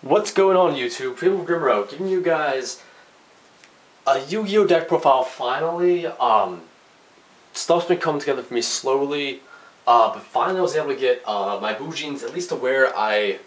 What's going on, YouTube? People Grimro giving you guys a Yu-Gi-Oh deck profile finally. Stuff's been coming together for me slowly, but finally I was able to get my Bujins at least to where I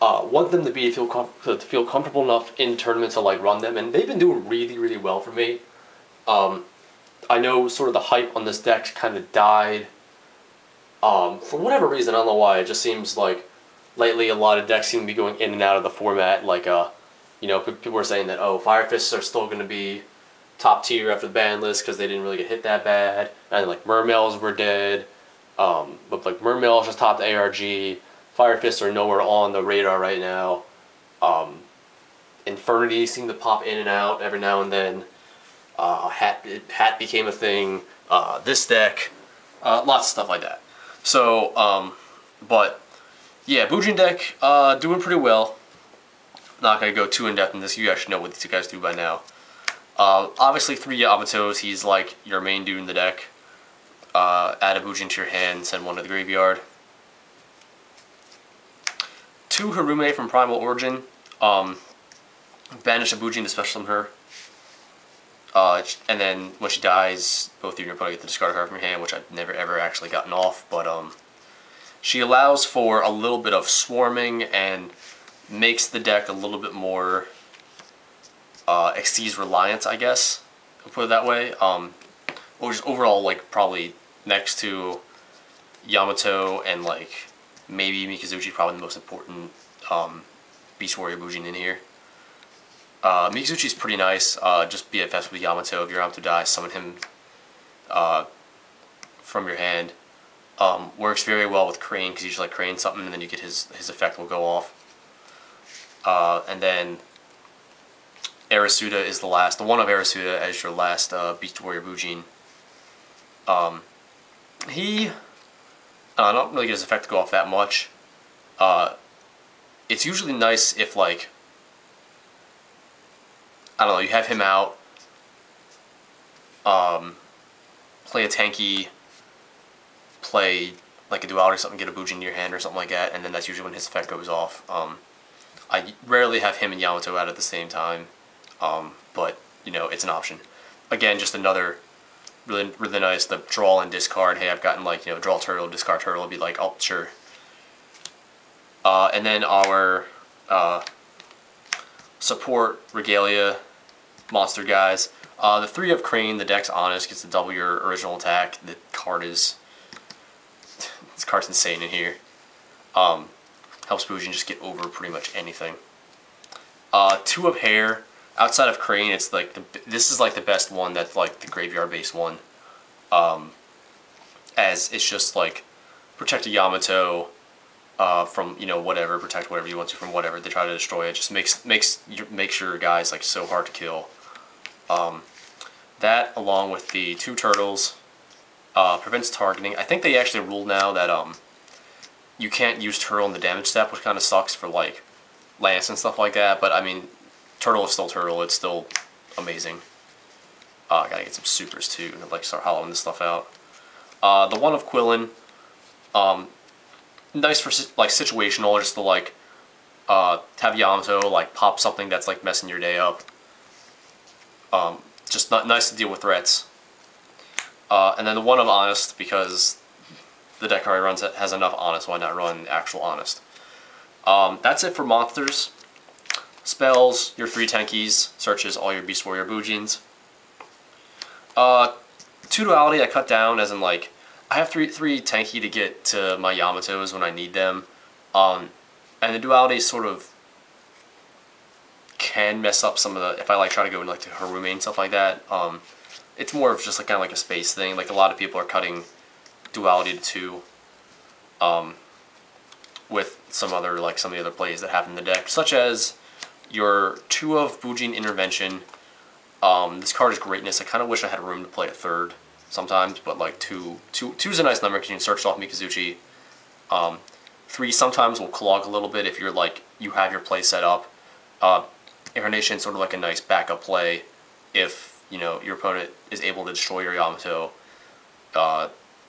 want them to be to feel comfortable enough in tournaments to like run them, and they've been doing really well for me. I know sort of the hype on this deck kind of died. For whatever reason, I don't know why. It just seems like lately a lot of decks seem to be going in and out of the format. Like, you know, people are saying that, oh, Fire Fists are still going to be top tier after the ban list because they didn't really get hit that bad. And like Mermails were dead. But like Mermails just topped ARG. Fire Fists are nowhere on the radar right now. Infernity seem to pop in and out every now and then. Hat became a thing. This deck, lots of stuff like that. So, but yeah, Bujin deck doing pretty well. Not gonna go too in depth in this. You guys should know what these two guys do by now. Obviously, 3 Yamatos. He's like your main dude in the deck. Add a Bujin to your hand, send one to the graveyard. 2 Harume from Primal Origin. Banish a Bujin to special summon her. And then when she dies, both you and your opponent get to discard a card from your hand, which I've never ever actually gotten off. But she allows for a little bit of swarming and makes the deck a little bit more Xyz reliant, I guess. I'll put it that way. Or just overall, like probably next to Yamato and like maybe Mikazuchi, probably the most important Beast Warrior Bujin in here. Mikazuchi's pretty nice. Just BFS with Yamato. If your Yamato dies, summon him from your hand. Works very well with Crane because you just like Crane something and then you get his effect will go off. And then Arasuda is the one of Arasuda as your last Beast Warrior Bujin. I don't really get his effect to go off that much. It's usually nice if like, I don't know, you have him out, play a tanky, play like a duality or something, get a Bujin in your hand or something like that, and then that's usually when his effect goes off. I rarely have him and Yamato out at the same time, but you know, it's an option. Again, just another really nice, the draw and discard. Hey, I've gotten like, you know, draw turtle, discard turtle, be like, oh, sure. And then our support Regalia monster guys. The 3 of Crane, the deck's honest, gets to double your original attack. The card is, this card's insane in here. Helps Bujin just get over pretty much anything. 2 of Hair, outside of Crane, it's like this is like the best one that's like the graveyard based one. As it's just like protect a Yamato from, you know, whatever, protect whatever you want to from whatever they try to destroy. It just makes your guys like so hard to kill. That along with the 2 turtles prevents targeting. I think they actually ruled now that you can't use turtle in the damage step, which kind of sucks for like Lance and stuff like that. But I mean, turtle is still turtle. It's still amazing. I gotta get some supers too to like start hollowing this stuff out. The 1 of Quillin, nice for like situational, just to like have Yamato like pop something that's like messing your day up. Just not nice to deal with threats. And then the 1 of Honest, because the deck already runs has enough Honest, why not run actual Honest? That's it for monsters. Spells, your 3 Tenkies, searches all your Beast Warrior Bujins. 2 duality I cut down, as in like, I have 3 Tenki to get to my Yamatos when I need them. And the duality sort of can mess up some of the, if I like try to go into like to Harume and stuff like that. It's more of just like kind of like a space thing. Like a lot of people are cutting duality to 2 with some of the other plays that happen in the deck, such as your 2 of Bujin Intervention. This card is greatness. I kind of wish I had room to play a 3rd sometimes, but like 2's a nice number because you can search off Mikazuchi. 3 sometimes will clog a little bit if you're like, you have your play set up. Incarnation is sort of like a nice backup play if, you know, your opponent is able to destroy your Yamato.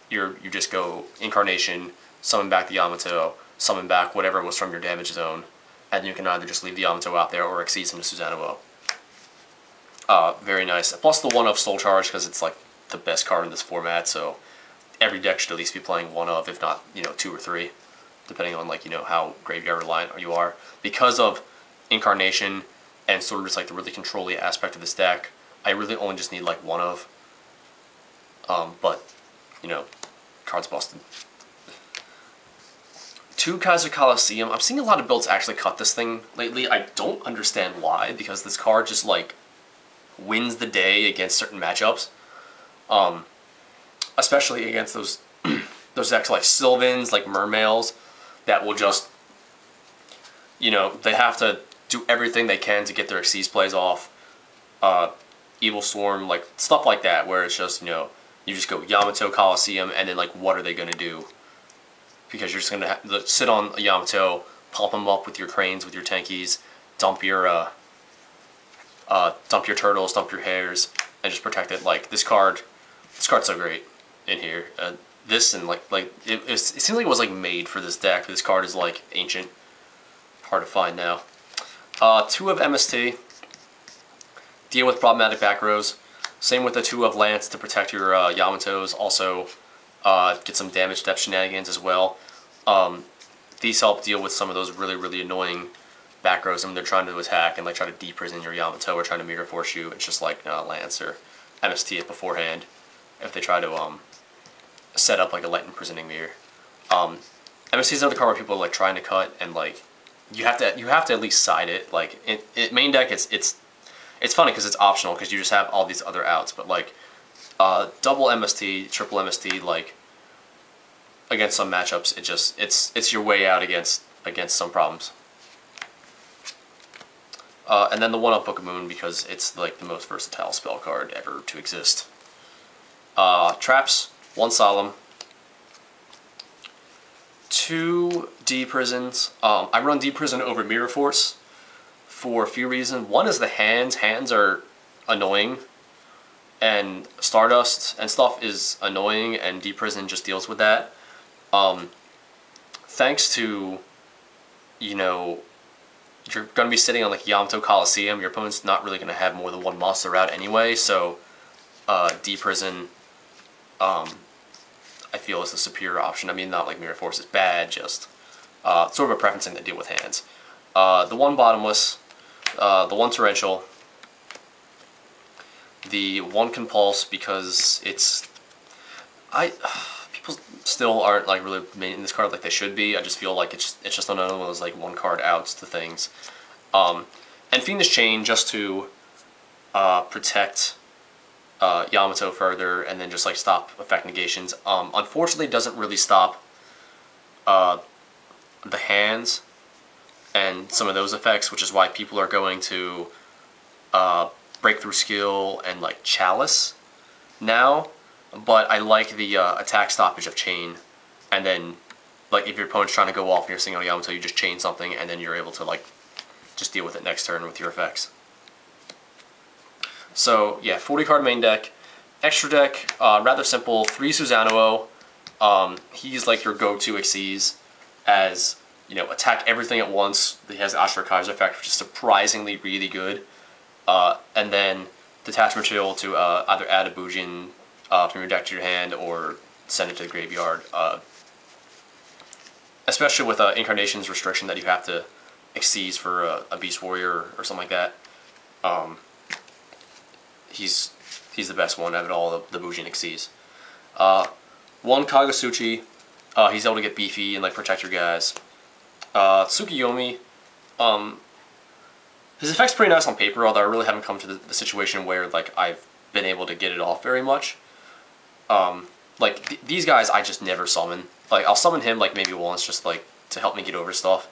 You just go Incarnation, summon back the Yamato, summon back whatever was from your damage zone, and you can either just leave the Yamato out there or Exceeds into Susanoo. Very nice. Plus the 1-of Soul Charge, because it's like the best card in this format, so every deck should at least be playing 1-of, if not, 2 or 3, depending on, like, how graveyard reliant you are. Because of Incarnation and sort of just like the really controlly aspect of this deck, I really only just need like 1-of. But, cards busted. 2 Kaiser Coliseum. I'm seeing a lot of builds actually cut this thing lately. I don't understand why, because this card just like wins the day against certain matchups. Especially against those those decks like Sylvans, like Mermails, that will just, they have to do everything they can to get their Xyz plays off. Evil Storm, like stuff like that, where it's just, you just go Yamato, Coliseum, and then like what are they going to do? Because you're just going to sit on a Yamato, pump them up with your Cranes, with your Tenkies, dump your Turtles, dump your Hares, and just protect it. Like this card's so great in here. This and it seems like it was like made for this deck. This card is like ancient, hard to find now. 2 of MST. Deal with problematic back rows. Same with the 2 of Lance to protect your Yamatos. Also, get some damage depth shenanigans as well. These help deal with some of those really, really annoying back rows when they're trying to attack and like try to deprison your Yamato or trying to mirror force you. It's just like Lance or MST it beforehand if they try to set up like a light imprisoning mirror. MST is another card where people are like trying to cut, and like you have to at least side it. Like it main deck it's funny because it's optional because you just have all these other outs, but like double MST, triple MST, like against some matchups, it's your way out against some problems. And then the 1-of Book of Moon, because it's like the most versatile spell card ever to exist. Traps, 1 Solemn, 2 D-Prisons. I run D-Prison over Mirror Force for a few reasons. One is the hands. Hands are annoying, and Stardust and stuff is annoying, and D-Prison just deals with that. Thanks to, you're going to be sitting on like Yamato Coliseum, your opponent's not really going to have more than 1 monster out anyway, so D-Prison I feel is the superior option. I mean, not like Mirror Force is bad, just sort of a preference thing to deal with hands. The 1 Bottomless, the 1 Torrential, the 1 Compulse, because it's... people still aren't like really making this card like they should be. I just feel like it's just another one of those like 1 card outs to things. And Fiendish Chain just to protect Yamato further, and then just like stop effect negations. Unfortunately, it doesn't really stop the hands and some of those effects, which is why people are going to Breakthrough Skill and like Chalice now. But I like the attack stoppage of Chain, and then like if your opponent's trying to go off and you're sitting on Yamato, you just chain something, and then you're able to like just deal with it next turn with your effects. So yeah, 40 card main deck. Extra deck, rather simple. 3 Susanoo. He's like your go-to Xyz, as attack everything at once. He has the Ashura Kaiser effect, which is surprisingly really good. And then detach material to either add a Bujin from your deck to your hand or send it to the graveyard. Especially with Incarnation's restriction that you have to Xyz for a Beast Warrior or something like that. He's the best one out of all the Bujin Xyz. 1 Kagasuchi. He's able to get beefy and like protect your guys. Tsukiyomi. His effect's pretty nice on paper, although I really haven't come to the situation where like I've been able to get it off very much. These guys I just never summon. Like I'll summon him like maybe once just like to help me get over stuff.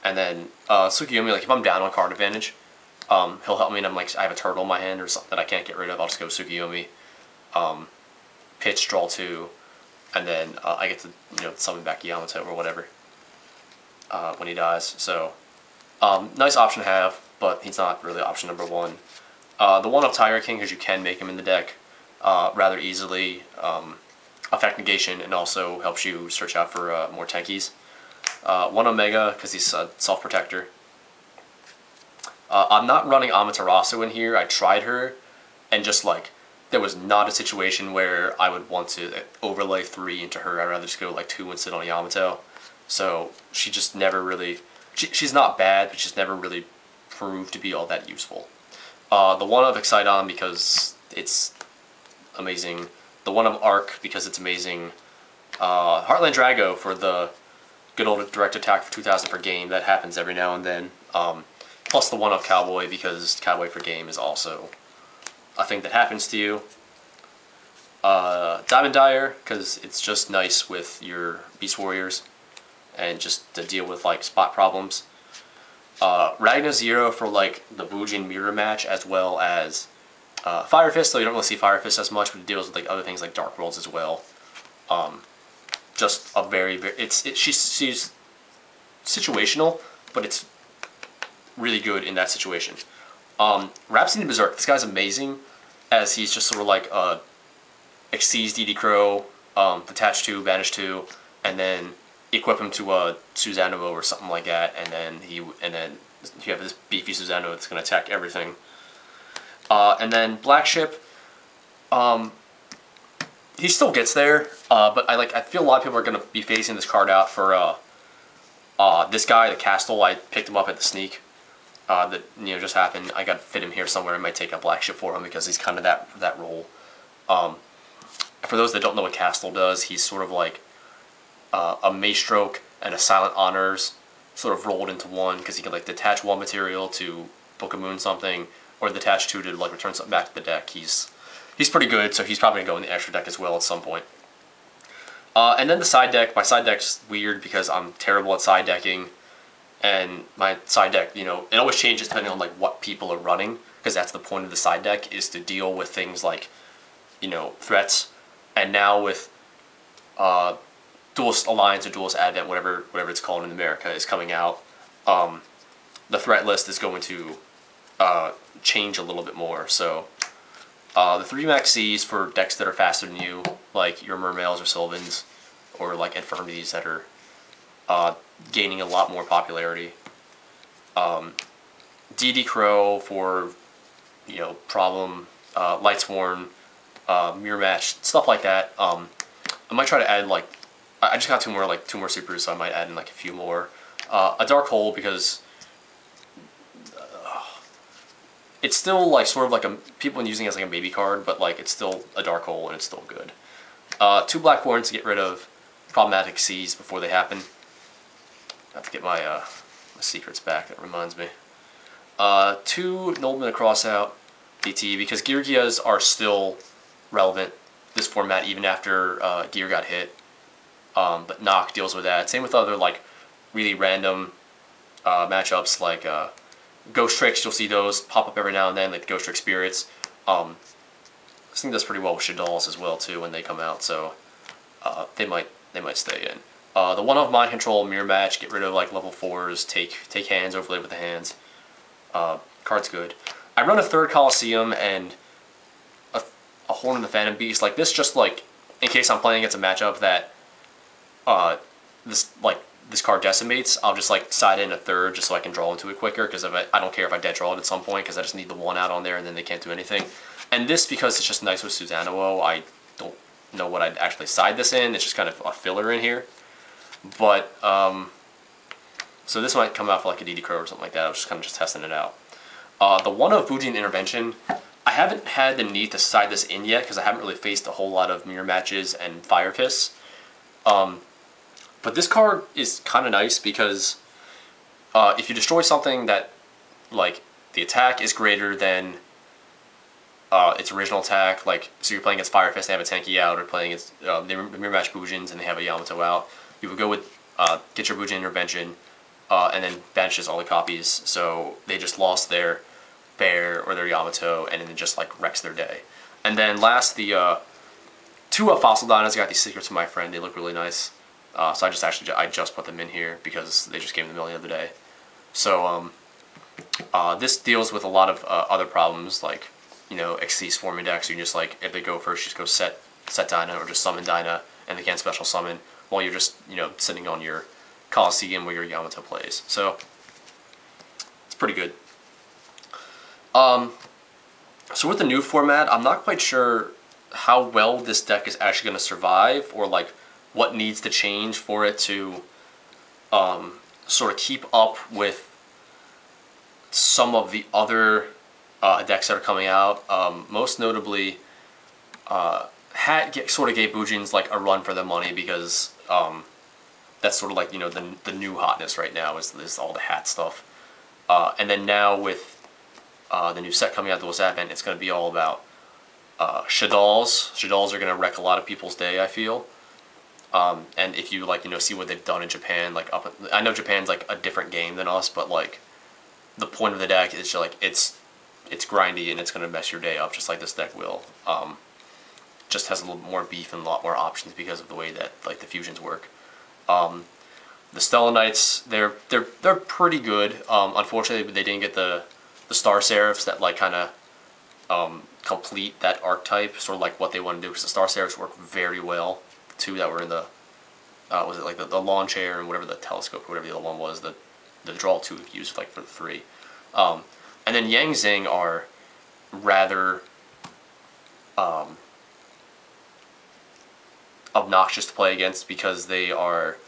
And then Tsukiyomi, like if I'm down on card advantage, he'll help me, and I'm like I have a turtle in my hand or something that I can't get rid of. I'll just go Tsukiyomi, pitch, draw 2, and then I get to summon back Yamato or whatever when he dies. So nice option to have, but he's not really option number 1. The 1 of Tiger King, because you can make him in the deck rather easily. Effect negation, and also helps you search out for more Tenkies. 1 Omega, because he's a self-protector. I'm not running Amaterasu in here. I tried her, and just like there was not a situation where I would want to overlay 3 into her. I'd rather just go like 2 and sit on Yamato. So she just never really. She's not bad, but she's never really proved to be all that useful. The one of Exciton because it's amazing. The one of Arc because it's amazing. Heartland Drago for the good old direct attack for 2000 for game. That happens every now and then. Plus the one of Cowboy because Cowboy for game is also a thing that happens to you. Diamond Dyer because it's just nice with your Beast Warriors and just to deal with like spot problems. Ragna Zero for like the Bujin mirror match as well as Fire Fist, so you don't really see Fire Fist as much, but it deals with like other things like Dark Worlds as well. Just a very she's situational, but it's really good in that situation. Rhapsody Berserk, this guy's amazing, as he's just sort of like Exceeds DD Crow, detach 2, banish 2, and then equip him to a Susanoo or something like that, and then you have this beefy Susanoo that's going to attack everything. And then Black Ship, he still gets there, but I feel a lot of people are going to be phasing this card out for this guy, the Castle. I picked him up at the sneak. That just happened. I got to fit him here somewhere. I might take a Black Ship for him because he's kind of that role. For those that don't know what Castle does, he's sort of like a Maestroke and a Silent Honors sort of rolled into one because he can like detach 1 material to Book of Moon something, or detach 2 to like return something back to the deck. He's pretty good, so he's probably gonna go in the extra deck as well at some point. And then the side deck. My side deck's weird because I'm terrible at side decking, and my side deck, it always changes depending on like what people are running, because that's the point of the side deck, is to deal with things like, threats. And now with Duelist Alliance or Duelist Advent, whatever it's called in America, is coming out, the threat list is going to change a little bit more. So the 3 Max Cs for decks that are faster than you, like your Mermails or Sylvans, or like Infirmities that are gaining a lot more popularity. DD Crow for problem, Lightsworn, Mirror Match, stuff like that. I might try to add like, I just got two more supers, so I might add in like a few more. A Dark Hole because it's still like sort of like people using it as like a maybe card, but like it's still a Dark Hole and it's still good. 2 Black Horns to get rid of problematic Cs before they happen. I have to get my secrets back. That reminds me. 2 Nobleman Crossout DT because Gear are still relevant this format even after Gear got hit. But Knock deals with that. Same with other like really random matchups like Ghost Tricks. You'll see those pop up every now and then, like the Ghost Trick Spirits. This thing does pretty well with Shaddolls as well too when they come out. So they might stay in. The one of Mind Control, Mirror Match, get rid of like level 4s, take hands, overlay with the hands. Card's good. I run a 3rd Coliseum and a Horn of the Phantom Beast. Like this, just like in case I'm playing against a matchup that this card decimates, I'll just like side in a 3rd just so I can draw into it quicker. Because I don't care if I dead draw it at some point because I just need the 1 out on there and then they can't do anything. And this, because it's just nice with Susanoo, I don't know what I'd actually side this in. It's just kind of a filler in here. But so this might come out for like a DD Crow or something like that. I was just kind of testing it out. The one of Bujin Intervention, I haven't had the need to side this in yet because I haven't really faced a whole lot of mirror matches and Fire Fists. But this card is kind of nice because if you destroy something that like the attack is greater than its original attack, like so you're playing against Fire Fist, they have a Tenki out, or playing against the mirror match Bujins and they have a Yamato out, you would go with get your Bujin Intervention and then banishes all the copies, so they just lost their Bear or their Yamato and then it just like wrecks their day. And then last, the 2 Fossil Dinos. I got these secrets from my friend. They look really nice. So I just put them in here because they just came in the mail the other day. So this deals with a lot of other problems like XC swarming decks. You can just like if they go first, just go set Dyna or just summon Dyna and they can't special summon while you're just sitting on your Coliseum where your Yamato plays. So it's pretty good. So with the new format, I'm not quite sure how well this deck is actually going to survive, or like what needs to change for it to sort of keep up with some of the other decks that are coming out. Most notably, sort of gave Bujin's like a run for the money, because that's sort of like, you know, the new hotness right now is all the hat stuff. And then now with the new set coming out, the Advent, it's going to be all about Shaddolls. Shaddolls are going to wreck a lot of people's day, I feel. And if you like, you know, see what they've done in Japan, like I know Japan's like a different game than us, but like the point of the deck is just like it's grindy and it's going to mess your day up, just like this deck will. Just has a little more beef and a lot more options because of the way that like the fusions work. The Stella Knights, they're pretty good. Unfortunately, they didn't get the Star Seraphs that like kind of complete that archetype, sort of like what they want to do, because the Star Seraphs work very well. The two that were in the was it like the lawn chair and whatever, the telescope or whatever the other one was, the draw two used like for the three. And then Yang Zing are rather obnoxious to play against, because they are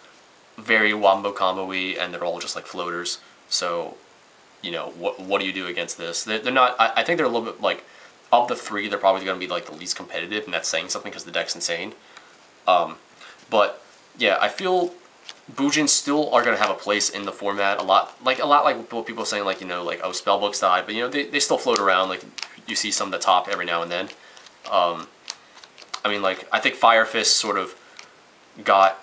very wombo combo-y and they're all just like floaters. So, you know, what do you do against this? They're not. I think they're a little bit like, of the three, they're probably going to be like the least competitive, and that's saying something because the deck's insane. But yeah, I feel Bujin still are going to have a place in the format, a lot like what people are saying, like, you know, like, oh, spellbooks died, but you know, they still float around. Like, you see some at the top every now and then. I mean, like, I think Fire Fist sort of got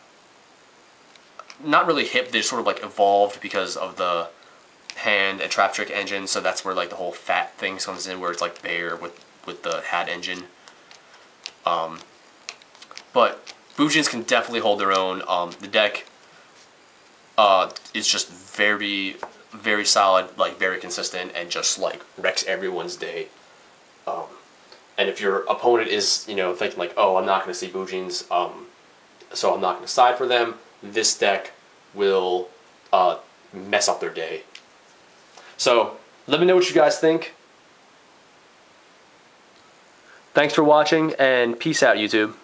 not really hip, they sort of like evolved because of the hand and trap trick engine, so that's where like the whole fat thing comes in, where it's like Bear with the hat engine. But Bujins can definitely hold their own. The deck is just very, very solid, like very consistent, and just like wrecks everyone's day. And if your opponent is, you know, thinking like, oh, I'm not going to see Bujins, so I'm not going to side for them, this deck will mess up their day. So let me know what you guys think. Thanks for watching, and peace out, YouTube.